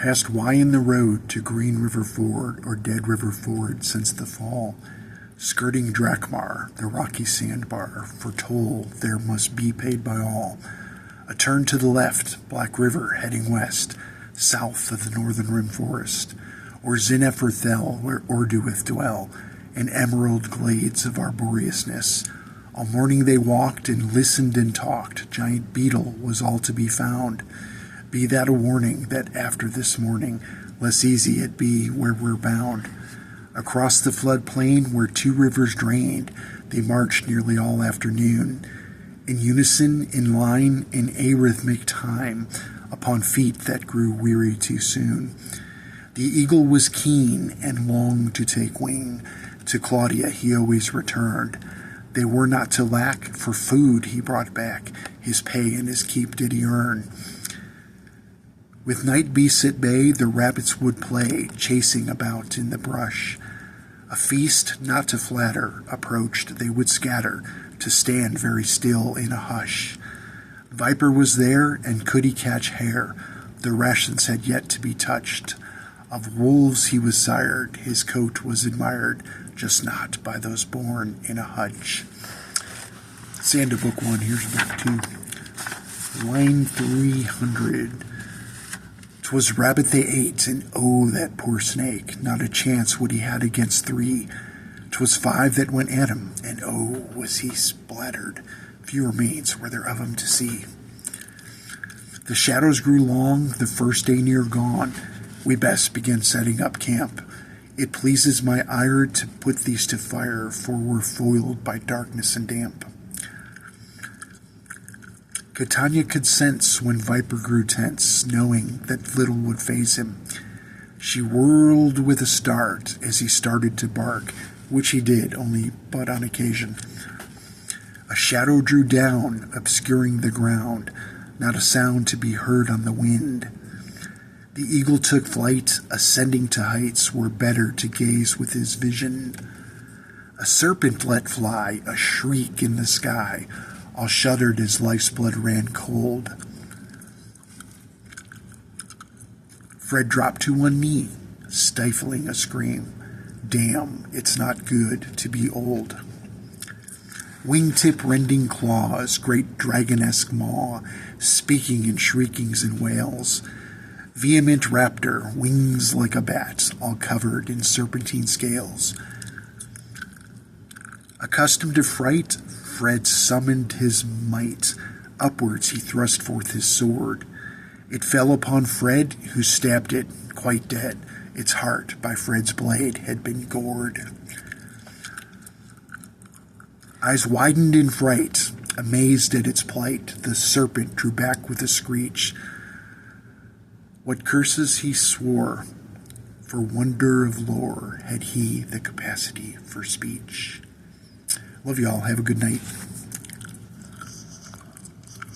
Past Y in the road to Green River Ford or Dead River Ford since the fall, skirting Drakmar, the rocky sandbar, for toll there must be paid by all. A turn to the left, Black River heading west, south of the northern rim forest, or Zinepherthel where Orduith dwell, in emerald glades of arboriousness. All morning they walked and listened and talked, giant beetle was all to be found. Be that a warning that after this morning, less easy it be where we're bound. Across the flood plain where two rivers drained, they marched nearly all afternoon, in unison, in line, in arrhythmic time, upon feet that grew weary too soon. The eagle was keen and longed to take wing. To Claudia he always returned. They were not to lack, for food he brought back, his pay and his keep did he earn. With night beasts at bay, the rabbits would play, chasing about in the brush. A feast, not to flatter, approached, they would scatter, to stand very still in a hush. Viper was there, and could he catch hare? The rations had yet to be touched. Of wolves he was sired, his coat was admired, just not by those born in a hutch. That's the end of book 1. Here's book 2. Line 300. 'Twas rabbit they ate, and oh, that poor snake, not a chance would he had against 3. 'Twas 5 that went at him, and oh, was he splattered. Few remains were there of him to see. The shadows grew long, the first day near gone. We best begin setting up camp. It pleases my ire to put these to fire, for we're foiled by darkness and damp. Catania could sense when Viper grew tense, knowing that little would faze him. She whirled with a start as he started to bark, which he did only but on occasion. A shadow drew down, obscuring the ground, not a sound to be heard on the wind. The eagle took flight, ascending to heights were better to gaze with his vision. A serpent let fly, a shriek in the sky, all shuddered as life's blood ran cold. Fred dropped to one knee, stifling a scream. Damn, it's not good to be old. Wingtip rending claws, great dragon-esque maw, speaking in shriekings and wails. Vehement raptor, wings like a bat, all covered in serpentine scales. Accustomed to fright, Fred summoned his might. Upwards he thrust forth his sword. It fell upon Fred, who stabbed it, quite dead. Its heart by Fred's blade had been gored. Eyes widened in fright, amazed at its plight, the serpent drew back with a screech. What curses he swore, for wonder of lore had he the capacity for speech. Love y'all. Have a good night.